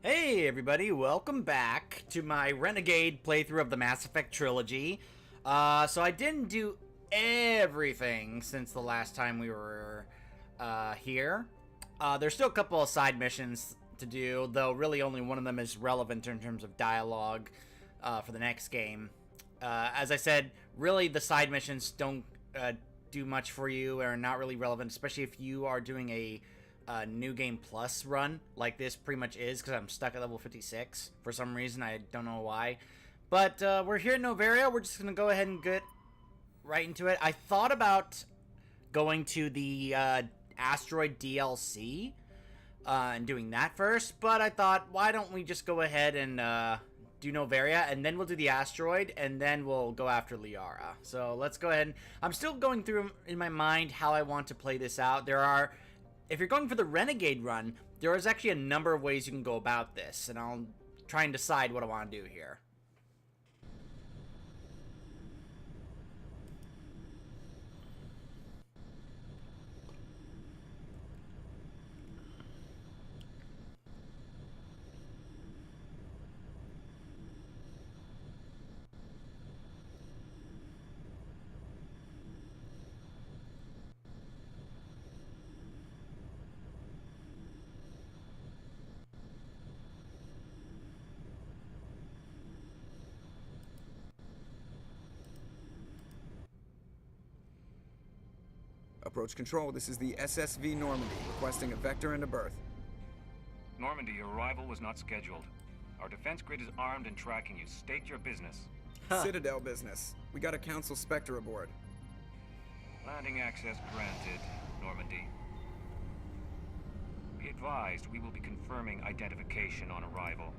Hey everybody, welcome back to my Renegade playthrough of the Mass Effect trilogy. So I didn't do everything since the last time we were here. There's still a couple of side missions to do, though really only one of them is relevant in terms of dialogue for the next game. As I said, really the side missions don't do much for you, or are not really relevant, especially if you are doing a New Game Plus run, like this pretty much is, because I'm stuck at level 56 for some reason. I don't know why. But we're here in Noveria. We're just going to go ahead and get right into it. I thought about going to the Asteroid DLC and doing that first, but I thought, why don't we just go ahead and do Noveria, and then we'll do the Asteroid, and then we'll go after Liara. So let's go ahead. I'm still going through in my mind how I want to play this out. If you're going for the Renegade run, there is actually a number of ways you can go about this, and I'll try and decide what I want to do here. Approach control, this is the SSV Normandy, requesting a vector and a berth. Normandy, your arrival was not scheduled. Our defense grid is armed and tracking you. State your business. Citadel business. We got a Council Spectre aboard. Landing access granted, Normandy. Be advised, we will be confirming identification on arrival.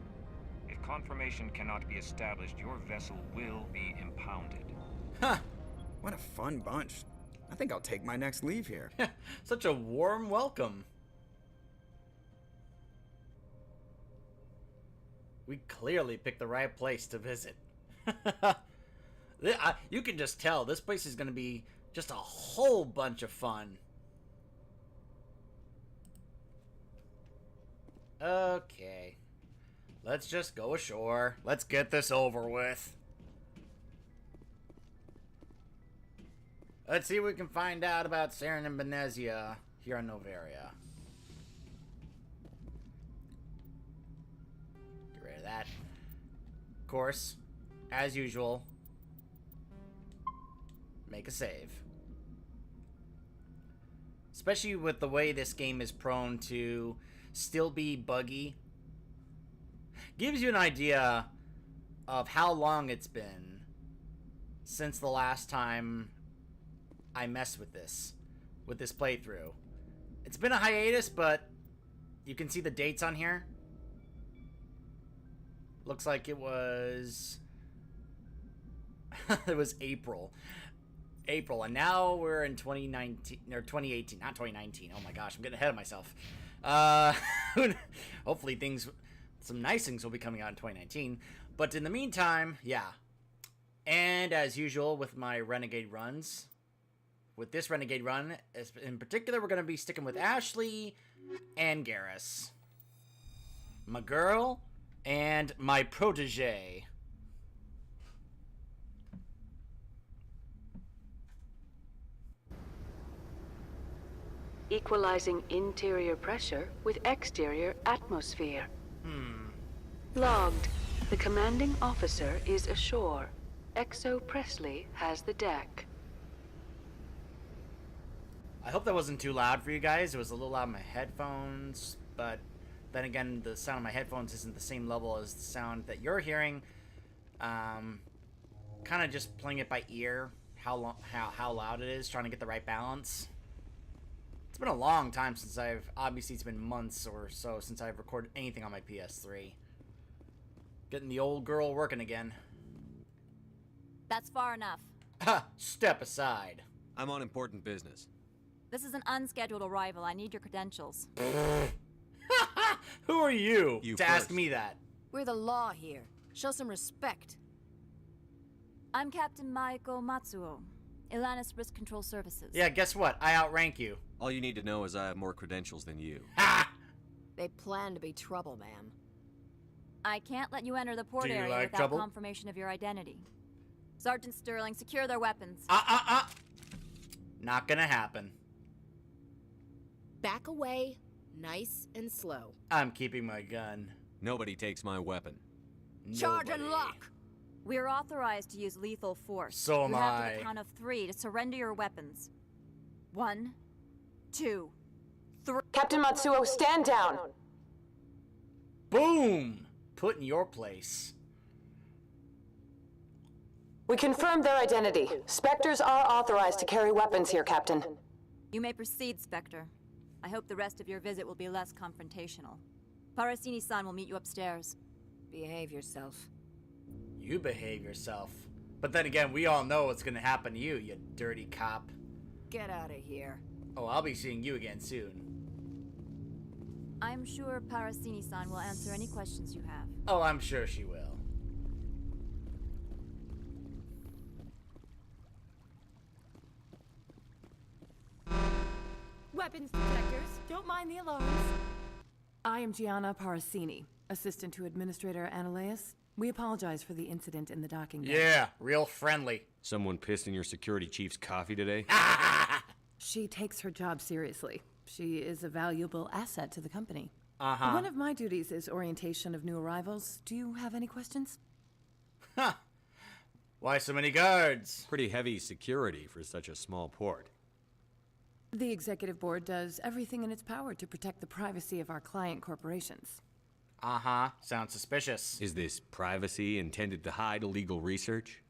If confirmation cannot be established, your vessel will be impounded. Huh. What a fun bunch. I think I'll take my next leave here. Such a warm welcome. We clearly picked the right place to visit. You can just tell this place is going to be just a whole bunch of fun. Okay. Let's just go ashore. Let's get this over with. Let's see what we can find out about Saren and Benezia here on Noveria. Get rid of that. Of course, as usual, make a save. Especially with the way this game is prone to still be buggy. Gives you an idea of how long it's been since the last time I messed with this playthrough. It's been a hiatus, but you can see the dates on here. Looks like it was it was April, and now we're in 2019 or 2018, not 2019. Oh my gosh, I'm getting ahead of myself. Hopefully some nice things will be coming out in 2019. But in the meantime, yeah. And as usual with my Renegade runs. With this Renegade run, in particular, we're going to be sticking with Ashley and Garrus. My girl and my protege. Equalizing interior pressure with exterior atmosphere. Logged. The commanding officer is ashore. Exo Presley has the deck. I hope that wasn't too loud for you guys. It was a little loud in my headphones, but then again, the sound of my headphones isn't the same level as the sound that you're hearing. Kind of just playing it by ear, how loud it is, trying to get the right balance. It's been a long time since obviously it's been months or so since I've recorded anything on my PS3. Getting the old girl working again. That's far enough. Ha! Step aside. I'm on important business. This is an unscheduled arrival. I need your credentials. Who are you You to first. ask me that? We're the law here. Show some respect. I'm Captain Maiko Matsuo, Ilanis Risk Control Services. Yeah, guess what? I outrank you. All you need to know is I have more credentials than you. Ha! They plan to be trouble, ma'am. I can't let you enter the port Do you area like without trouble? confirmation of your identity. Sergeant Sterling, secure their weapons. Not gonna happen. Back away, nice and slow. I'm keeping my gun. Nobody takes my weapon. Charge and Nobody. lock! We're authorized to use lethal force. So am you have to I. the count of 3 to surrender your weapons. 1, 2, 3. Captain Matsuo, stand down! Boom! Put in your place. We confirmed their identity. Spectres are authorized to carry weapons here, Captain. You may proceed, Spectre. I hope the rest of your visit will be less confrontational. Parasini-san will meet you upstairs. Behave yourself. You behave yourself. But then again, we all know what's gonna happen to you, you dirty cop. Get out of here. Oh, I'll be seeing you again soon. I'm sure Parasini-san will answer any questions you have. Oh, I'm sure she will. Weapons detectors, don't mind the alarms. I am Gianna Parasini, assistant to Administrator Ananias. We apologize for the incident in the docking bay. Yeah, real friendly. Someone pissed in your security chief's coffee today? She takes her job seriously. She is a valuable asset to the company. Uh-huh. One of my duties is orientation of new arrivals. Do you have any questions? Huh. Why so many guards? Pretty heavy security for such a small port. The executive board does everything in its power to protect the privacy of our client corporations. Uh-huh. Sounds suspicious. Is this privacy intended to hide illegal research?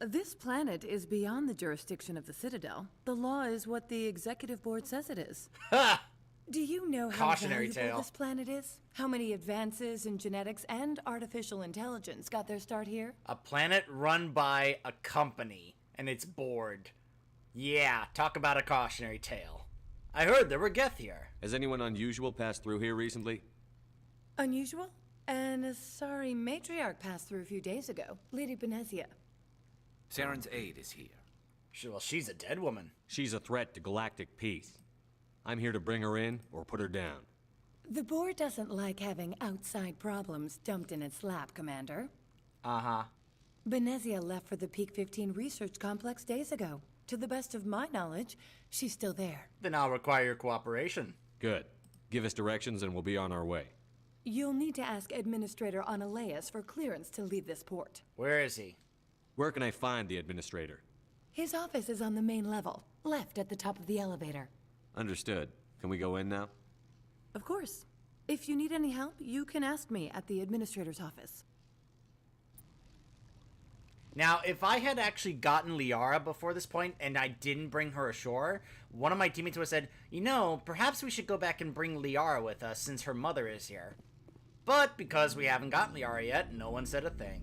This planet is beyond the jurisdiction of the Citadel. The law is what the executive board says it is. Ha! Do you know how Cautionary valuable tale. this planet is? How many advances in genetics and artificial intelligence got their start here? A planet run by a company, and it's bored. Yeah, talk about a cautionary tale. I heard there were Geth here. Has anyone unusual passed through here recently? Unusual? And a sorry matriarch passed through a few days ago, Lady Benezia. Saren's aide is here. Well, she's a dead woman. She's a threat to galactic peace. I'm here to bring her in or put her down. The board doesn't like having outside problems dumped in its lap, Commander. Uh-huh. Benezia left for the Peak 15 research complex days ago. To the best of my knowledge, she's still there. Then I'll require your cooperation. Good. Give us directions and we'll be on our way. You'll need to ask Administrator Ananias for clearance to leave this port. Where is he? Where can I find the administrator? His office is on the main level, left at the top of the elevator. Understood. Can we go in now? Of course. If you need any help, you can ask me at the administrator's office. Now, if I had actually gotten Liara before this point and I didn't bring her ashore, one of my teammates would have said, you know, perhaps we should go back and bring Liara with us since her mother is here. But because we haven't gotten Liara yet, no one said a thing.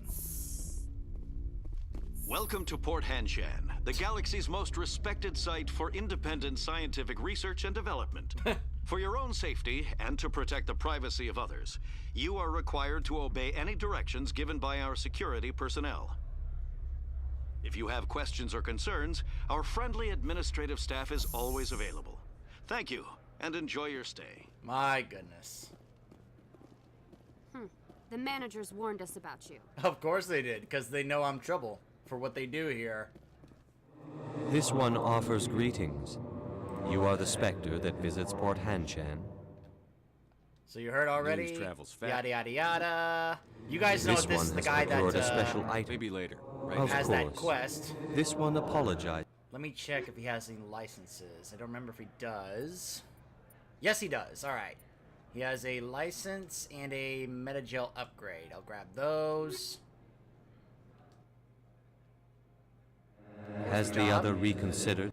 Welcome to Port Hanshan, the galaxy's most respected site for independent scientific research and development. For your own safety and to protect the privacy of others, you are required to obey any directions given by our security personnel. If you have questions or concerns, our friendly administrative staff is always available. Thank you, and enjoy your stay. My goodness. The managers warned us about you. Of course they did, because they know I'm trouble for what they do here. This one offers greetings. You are the Spectre that visits Port Hanshan. So you heard already? News travels fast. Yada yada yada. You guys know This this one is the has guy that procured a special item. Maybe later. Of has course. that quest. This one apologized. Let me check if he has any licenses. I don't remember if he does. Yes, he does. All right. He has a license and a metagel upgrade. I'll grab those. Has the other reconsidered?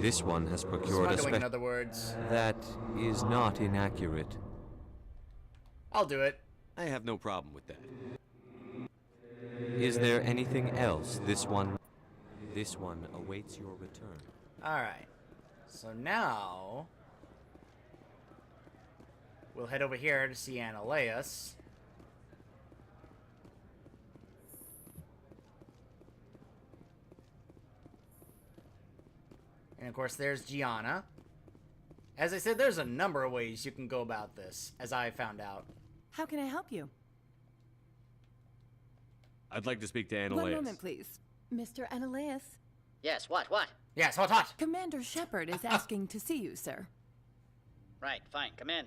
This one has procured a Smuggling, in special... other words. That is not inaccurate. I'll do it. I have no problem with that. Is there anything else this one awaits your return. Alright. So now we'll head over here to see Ananias. And of course there's Gianna. As I said, there's a number of ways you can go about this, as I found out. How can I help you? I'd like to speak to One Annalise. moment, please. Mr. Ananias. Yes, what? Yes, what? Commander Shepard is asking to see you, sir. Right, fine, come in.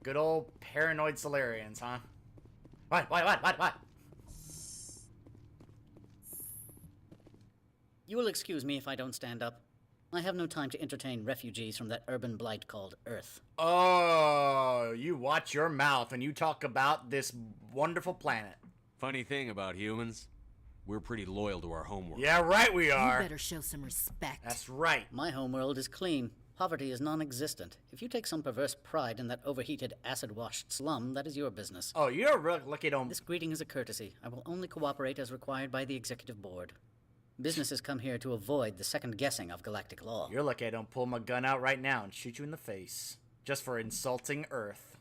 Good old paranoid Solarians, huh? What? You will excuse me if I don't stand up. I have no time to entertain refugees from that urban blight called Earth. Oh, you watch your mouth when you talk about this wonderful planet. Funny thing about humans, we're pretty loyal to our homeworld. Yeah, right we are. You better show some respect. That's right. My homeworld is clean. Poverty is non-existent. If you take some perverse pride in that overheated, acid-washed slum, that is your business. Oh, you're real lucky to... This greeting is a courtesy. I will only cooperate as required by the Executive Board. Businesses come here to avoid the second-guessing of galactic law. You're lucky I don't pull my gun out right now and shoot you in the face. Just for insulting Earth.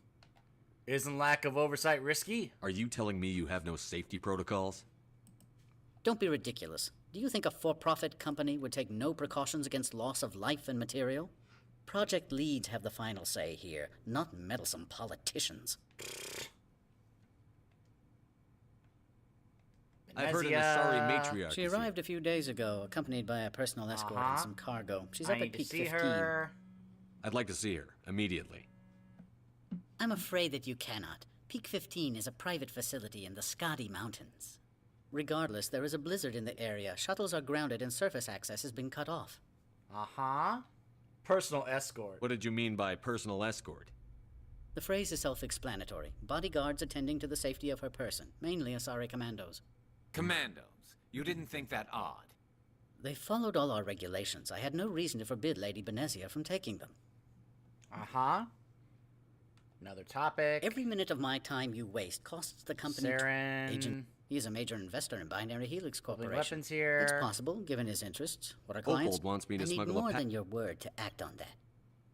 Isn't lack of oversight risky? Are you telling me you have no safety protocols? Don't be ridiculous. Do you think a for-profit company would take no precautions against loss of life and material? Project leads have the final say here, not meddlesome politicians. I've heard of the sorry matriarch. She arrived a few days ago, accompanied by a personal escort and some cargo. She's up at Peak 15. I'd like to see her, immediately. I'm afraid that you cannot. Peak 15 is a private facility in the Scotty Mountains. Regardless, there is a blizzard in the area. Shuttles are grounded and surface access has been cut off. Personal escort. What did you mean by personal escort? The phrase is self-explanatory. Bodyguards attending to the safety of her person, mainly Asari commandos. Commandos? You didn't think that odd? They followed all our regulations. I had no reason to forbid Lady Benezia from taking them. Another topic. Every minute of my time you waste costs the company... Saren. Agent. He's a major investor in Binary Helix Corporation. Weapons here. It's possible, given his interests. What are clients? Opold wants me to I need smuggle more a than your word to act on that.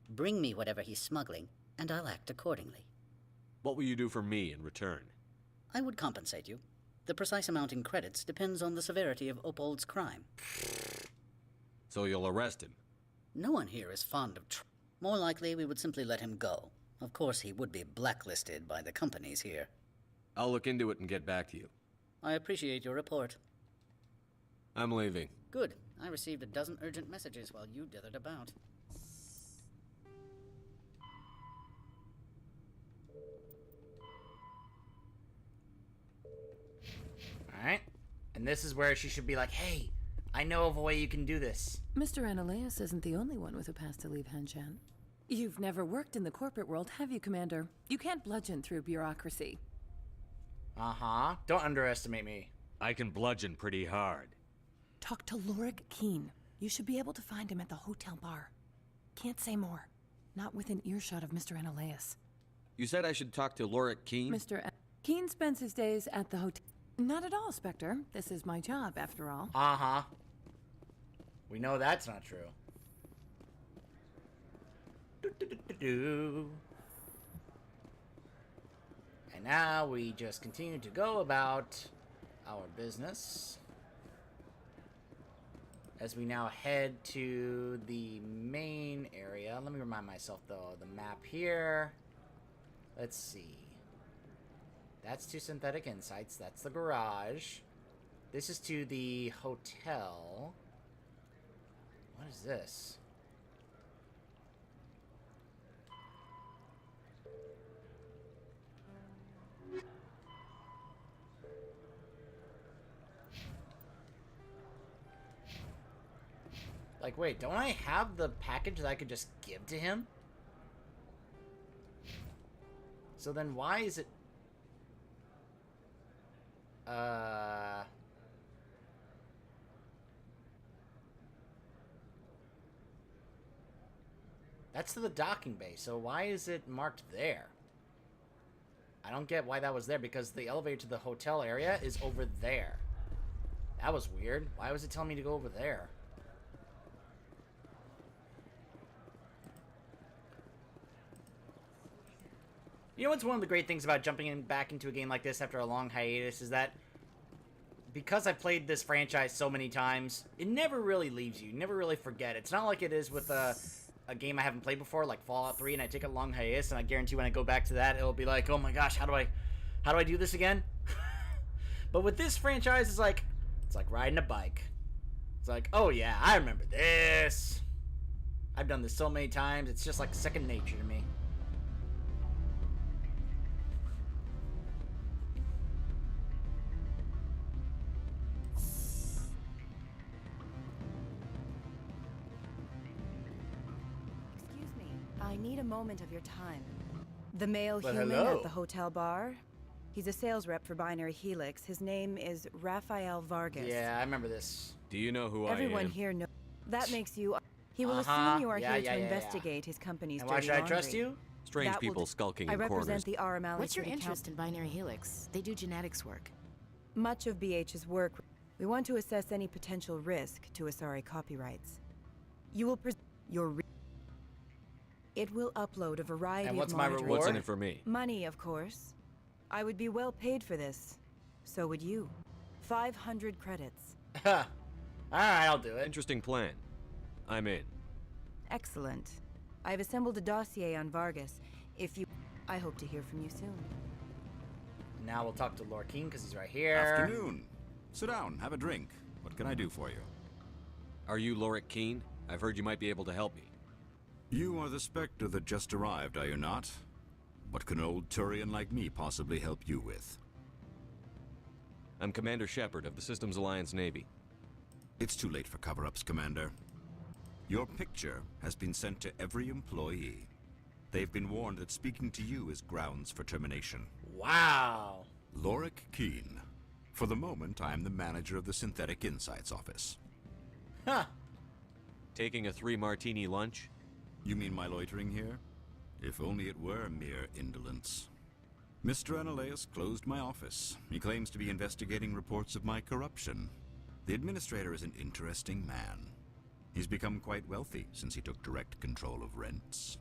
Bring me whatever he's smuggling, and I'll act accordingly. What will you do for me in return? I would compensate you. The precise amount in credits depends on the severity of Opold's crime. So you'll arrest him? No one here is fond of More likely, we would simply let him go. Of course, he would be blacklisted by the companies here. I'll look into it and get back to you. I appreciate your report. I'm leaving. Good. I received a dozen urgent messages while you dithered about. Alright. And this is where she should be like, hey, I know of a way you can do this. Mr. Ananias isn't the only one with a pass to leave Hanshan. You've never worked in the corporate world, have you, Commander? You can't bludgeon through bureaucracy. Don't underestimate me. I can bludgeon pretty hard. Talk to Lorik Keen. You should be able to find him at the hotel bar. Can't say more. Not within earshot of Mr. Ananias. You said I should talk to Lorik Keen? Keen spends his days at the hotel. Not at all, Spectre. This is my job, after all. We know that's not true. And now we just continue to go about our business. As we now head to the main area. Let me remind myself, though, the map here. Let's see. That's to Synthetic Insights. That's the garage. This is to the hotel. What is this? Like, wait, don't I have the package that I could just give to him? So then why is it... That's to the docking bay, so why is it marked there? I don't get why that was there, because the elevator to the hotel area is over there. That was weird. Why was it telling me to go over there? You know what's one of the great things about jumping back into a game like this after a long hiatus is that because I've played this franchise so many times, it never really leaves you. You never really forget. It's not like it is with a game I haven't played before, like Fallout 3, and I take a long hiatus, and I guarantee when I go back to that, it'll be like, oh my gosh, how do I do this again? But with this franchise, it's like riding a bike. It's like, oh yeah, I remember this. I've done this so many times, it's just like second nature to me. I need a moment of your time. The male But human hello. at the hotel bar? He's a sales rep for Binary Helix. His name is Rafael Vargas. Yeah, I remember this. Do you know who Everyone I am? here knows. That makes you... He will Uh-huh. assume you are Yeah, here yeah, to yeah, yeah. investigate his company's And why dirty should I laundry. trust you? Strange That will people d- skulking I in represent corners. the RML. What's your interest in Binary Helix? They do genetics work. Much of BH's work, we want to assess any potential risk to Asari copyrights. You will present your... It will upload a variety And what's of my monitoring... reward? What's in it for me? Money, of course. I would be well paid for this. So would you. 500 credits. Alright, I'll do it. Interesting plan. I'm in. Excellent. I've assembled a dossier on Vargas. If you... I hope to hear from you soon. Now we'll talk to Lord King, because he's right here. Afternoon. Sit down, have a drink. What can I do for you? Are you Lorik Keen? I've heard you might be able to help me. You are the Spectre that just arrived, are you not? What can an old Turian like me possibly help you with? I'm Commander Shepard of the Systems Alliance Navy. It's too late for cover-ups, Commander. Your picture has been sent to every employee. They've been warned that speaking to you is grounds for termination. Wow. Lorik Keen. For the moment, I am the manager of the Synthetic Insights Office. Huh. Taking a 3-martini lunch? You mean my loitering here? If only it were mere indolence. Mr. Analaeus closed my office. He claims to be investigating reports of my corruption. The administrator is an interesting man. He's become quite wealthy since he took direct control of rents.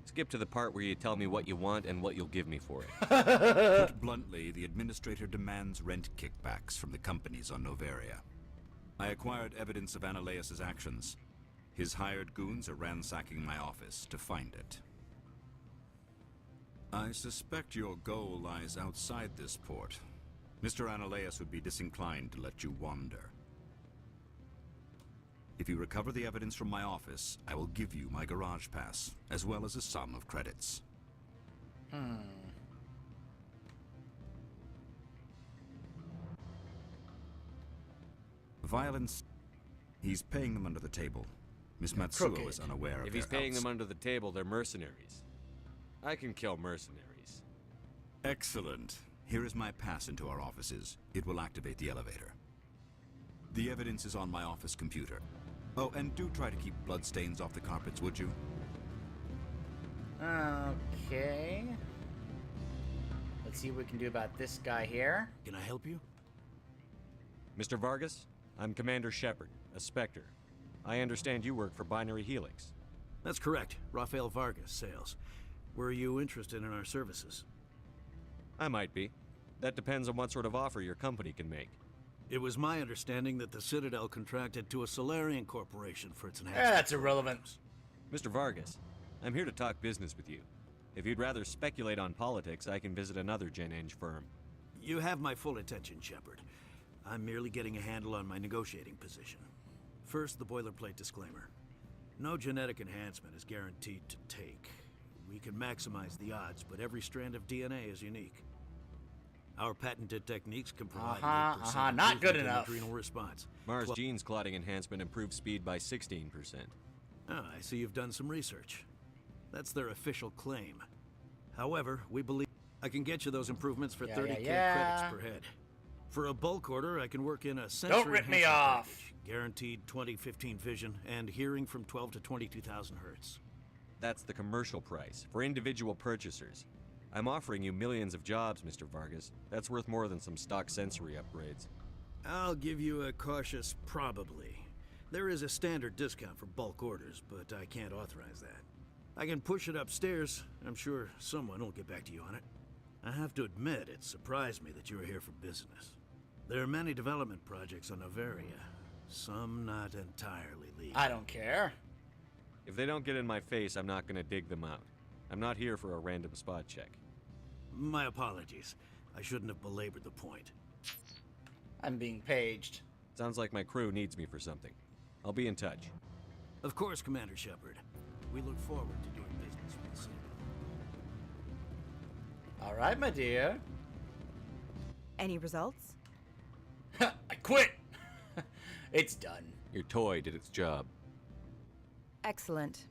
Skip to the part where you tell me what you want and what you'll give me for it. Put bluntly, the administrator demands rent kickbacks from the companies on Noveria. I acquired evidence of Analaeus' actions. His hired goons are ransacking my office to find it. I suspect your goal lies outside this port. Mr. Analaeus would be disinclined to let you wander. If you recover the evidence from my office, I will give you my garage pass, as well as a sum of credits. Violence... He's paying them under the table. Miss Matsuo Crooked. is unaware of If he's their paying them under the table, they're mercenaries. I can kill mercenaries. Excellent. Here is my pass into our offices. It will activate the elevator. The evidence is on my office computer. Oh, and do try to keep bloodstains off the carpets, would you? Okay. Let's see what we can do about this guy here. Can I help you? Mr. Vargas, I'm Commander Shepard, a Spectre. I understand you work for Binary Helix. That's correct. Rafael Vargas, sales. Were you interested in our services? I might be. That depends on what sort of offer your company can make. It was my understanding that the Citadel contracted to a Solarian corporation for its enhancement. That's irrelevant. Mr. Vargas, I'm here to talk business with you. If you'd rather speculate on politics, I can visit another Gen Eng firm. You have my full attention, Shepard. I'm merely getting a handle on my negotiating position. First, the boilerplate disclaimer. No genetic enhancement is guaranteed to take. We can maximize the odds, but every strand of DNA is unique. Our patented techniques can provide an 8% not good improvement in enough. adrenal response. Mars Gene's clotting enhancement improves speed by 16%. Ah, I see you've done some research. That's their official claim. However, we believe I can get you those improvements for 30K credits per head. For a bulk order, I can work in a sensory Don't rip me enhancement off. package, guaranteed 20/15 vision and hearing from 12 to 22,000 hertz. That's the commercial price, for individual purchasers. I'm offering you millions of jobs, Mr. Vargas. That's worth more than some stock sensory upgrades. I'll give you a cautious probably. There is a standard discount for bulk orders, but I can't authorize that. I can push it upstairs. I'm sure someone will get back to you on it. I have to admit, it surprised me that you were here for business. There are many development projects on Noveria, some not entirely legal. I don't care. If they don't get in my face, I'm not gonna dig them out. I'm not here for a random spot check. My apologies. I shouldn't have belabored the point. I'm being paged. Sounds like my crew needs me for something. I'll be in touch. Of course, Commander Shepard. We look forward to doing business with the city. All right, my dear. Any results? I quit! It's done. Your toy did its job. Excellent.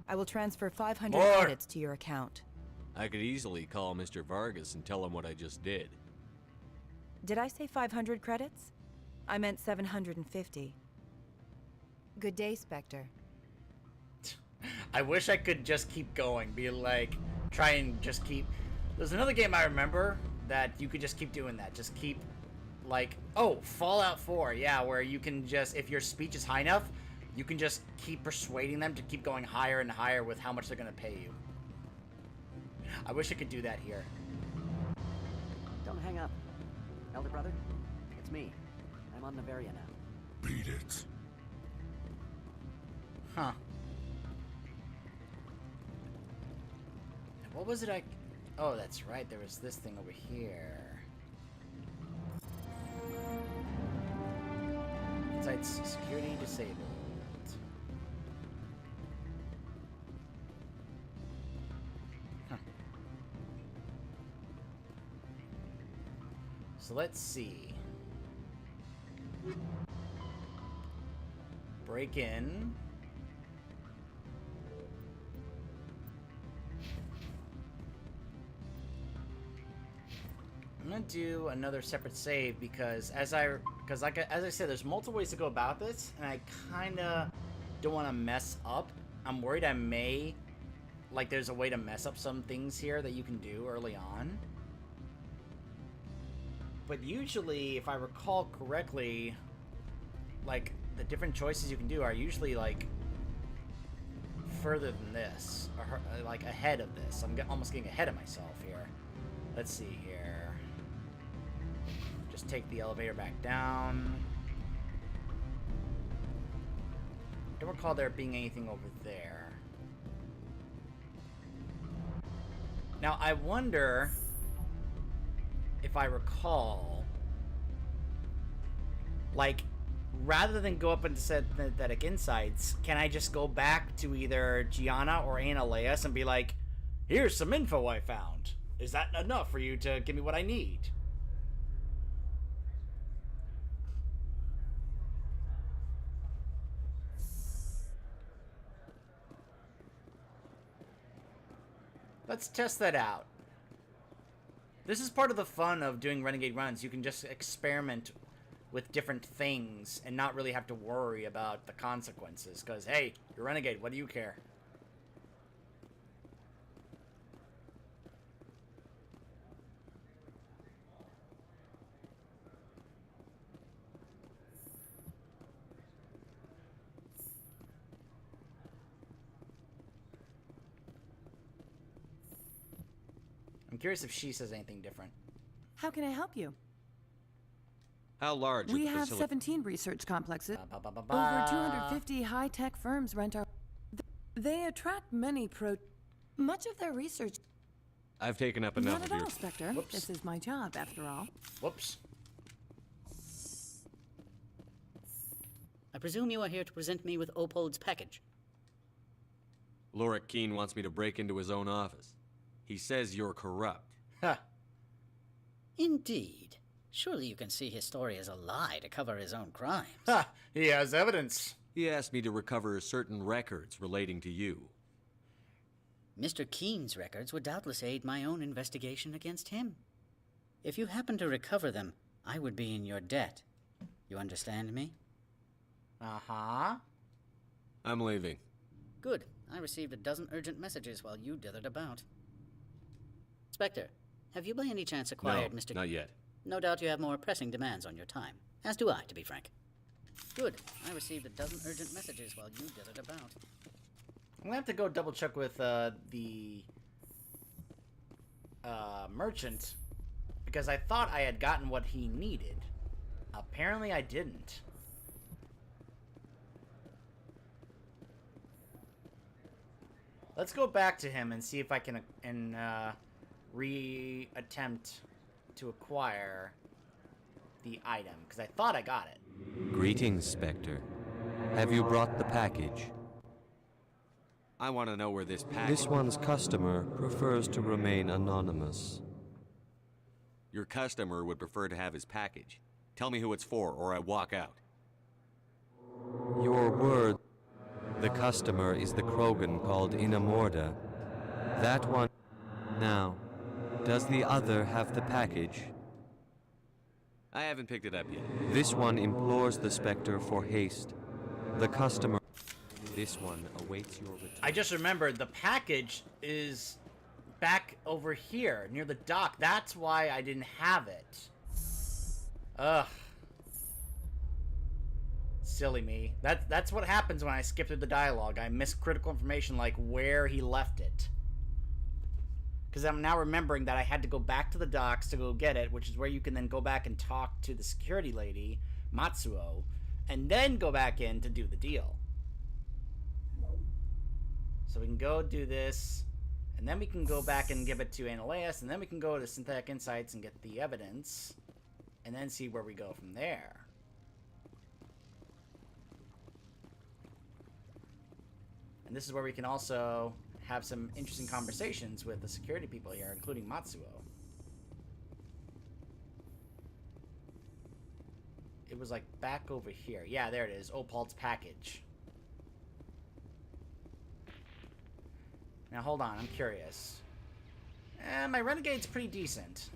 I will transfer 500 More. credits to your account. I could easily call Mr. Vargas and tell him what I just did. Did I say 500 credits? I meant 750. Good day, Spectre. I wish I could just keep going. Be like, try and just keep... There's another game I remember that you could just keep doing that. Just keep, like... Oh, Fallout 4. Yeah, where you can just... If your speech is high enough, you can just keep persuading them to keep going higher and higher with how much they're going to pay you. I wish I could do that here. Don't hang up. Elder brother, it's me. I'm on Nevaria now. Beat it. Huh. What was it I... Oh, that's right. There was this thing over here. Inside security disabled. Huh. So let's see. Break in. I'm gonna do another separate save because as I said, there's multiple ways to go about this, and I kinda don't want to mess up. I'm worried I may, like, there's a way to mess up some things here that you can do early on. But usually, if I recall correctly, like, the different choices you can do are usually, like, further than this, or, like, ahead of this. I'm almost getting ahead of myself here. Let's see here. Just take the elevator back down. Don't recall there being anything over there. Now, I wonder if I recall, like, rather than go up into synthetic insights, can I just go back to either Gianna or Annaleas and be like, here's some info I found. Is that enough for you to give me what I need? Let's test that out. This is part of the fun of doing Renegade runs. You can just experiment with different things and not really have to worry about the consequences. Because, hey, you're Renegade. What do you care? I'm curious if she says anything different. How can I help you? How large We is the have facility? 17 research complexes. Over 250 high-tech firms rent our... They attract many much of their research... I've taken up enough Not of at your... all, Spectre. Whoops. This is my job, after all. Whoops. I presume you are here to present me with Opold's package. Lorik Keene wants me to break into his own office. He says you're corrupt. Ha. Indeed. Surely you can see his story as a lie to cover his own crimes. Ha! He has evidence. He asked me to recover certain records relating to you. Mr. Keene's records would doubtless aid my own investigation against him. If you happen to recover them, I would be in your debt. You understand me? Uh-huh. I'm leaving. Good. I received a dozen urgent messages while you dithered about. Spectre, have you by any chance acquired No, Mr. not yet. No doubt you have more pressing demands on your time. As do I, to be frank. Good. I received a dozen urgent messages while you dithered about. I'm gonna have to go double check with the merchant, because I thought I had gotten what he needed. Apparently I didn't. Let's go back to him and see if I can re-attempt to acquire the item, because I thought I got it. Greetings, Spectre. Have you brought the package? I want to know where this package... This one's customer prefers to remain anonymous. Your customer would prefer to have his package. Tell me who it's for, or I walk out. Your word. The customer is the Krogan called Inamorda. That one... Now, does the other have the package? I haven't picked it up yet. This one implores the Spectre for haste. The customer... This one awaits your return. I just remembered the package is back over here, near the dock. That's why I didn't have it. Ugh. Silly me. That's what happens when I skip through the dialogue. I miss critical information like where he left it. Because I'm now remembering that I had to go back to the docks to go get it, which is where you can then go back and talk to the security lady, Matsuo, and then go back in to do the deal. So we can go do this, and then we can go back and give it to Analeus, and then we can go to Synthetic Insights and get the evidence, and then see where we go from there. And this is where we can also have some interesting conversations with the security people here, including Matsuo. It was like back over here. Yeah, there it is. Opal's package. Now hold on, I'm curious. My Renegade's pretty decent.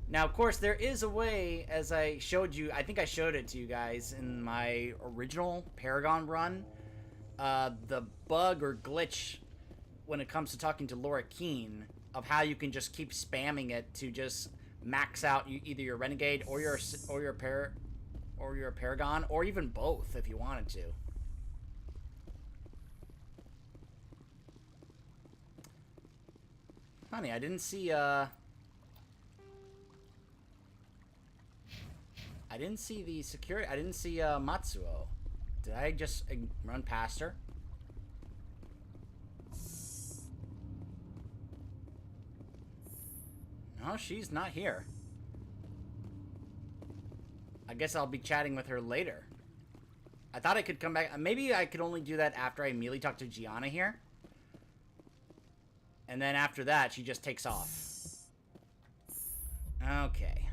Now, of course, there is a way, as I showed you, I think I showed it to you guys in my original Paragon run, the bug or glitch when it comes to talking to Laura Keene of how you can just keep spamming it to just max out either your Renegade or your Paragon, or even both if you wanted to. Honey, I didn't see the security. I didn't see Matsuo. Did I just run past her? No, she's not here. I guess I'll be chatting with her later. I thought I could come back. Maybe I could only do that after I immediately talk to Gianna here. And then after that, she just takes off. Okay.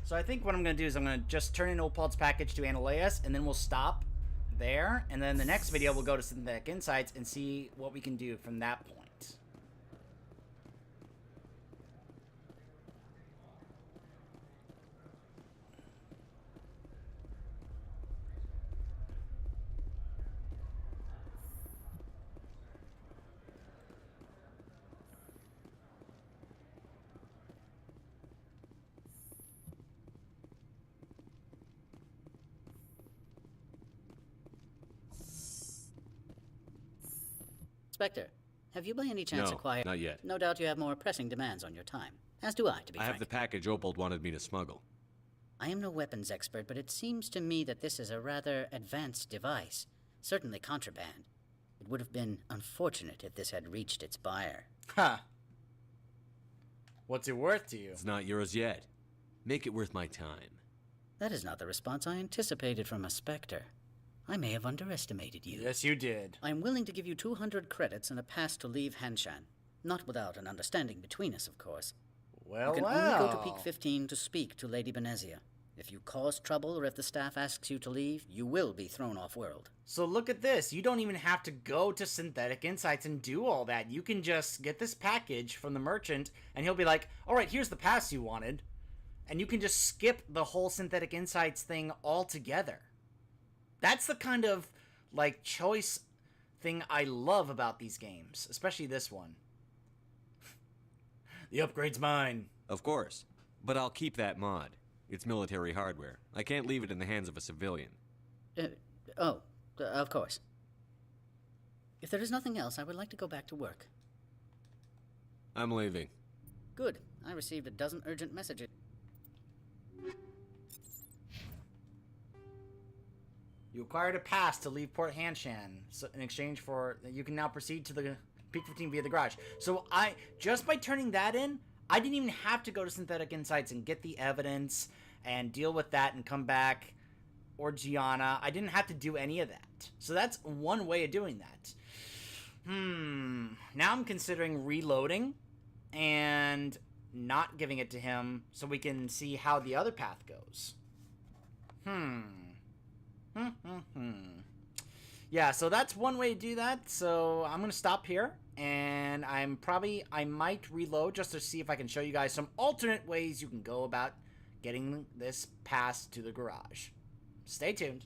So I think what I'm going to do is I'm going to just turn in Opal's package to Analeus, and then we'll stop there. And then the next video, we'll go to Synthetic Insights and see what we can do from that point. Spectre, have you by any chance acquired... No, not yet. No doubt you have more pressing demands on your time. As do I, to be frank. I have the package Opal wanted me to smuggle. I am no weapons expert, but it seems to me that this is a rather advanced device. Certainly contraband. It would have been unfortunate if this had reached its buyer. Huh. What's it worth to you? It's not yours yet. Make it worth my time. That is not the response I anticipated from a Spectre. I may have underestimated you. Yes, you did. I am willing to give you 200 credits and a pass to leave Hanshan. Not without an understanding between us, of course. Well, you can only go to Peak 15 to speak to Lady Benezia. If you cause trouble or if the staff asks you to leave, you will be thrown off-world. So look at this. You don't even have to go to Synthetic Insights and do all that. You can just get this package from the merchant, and he'll be like, all right, here's the pass you wanted. And you can just skip the whole Synthetic Insights thing altogether. That's the kind of, like, choice thing I love about these games, especially this one. The upgrade's mine. Of course. But I'll keep that mod. It's military hardware. I can't leave it in the hands of a civilian. Of course. If there is nothing else, I would like to go back to work. I'm leaving. Good. I received a dozen urgent messages. You acquired a pass to leave Port Hanshan. So in exchange for, you can now proceed to the Peak 15 via the garage. So just by turning that in, I didn't even have to go to Synthetic Insights and get the evidence and deal with that and come back. Or Gianna. I didn't have to do any of that. So that's one way of doing that. Now I'm considering reloading and not giving it to him so we can see how the other path goes. Yeah, so that's one way to do that. So I'm going to stop here. And I might reload just to see if I can show you guys some alternate ways you can go about getting this pass to the garage. Stay tuned.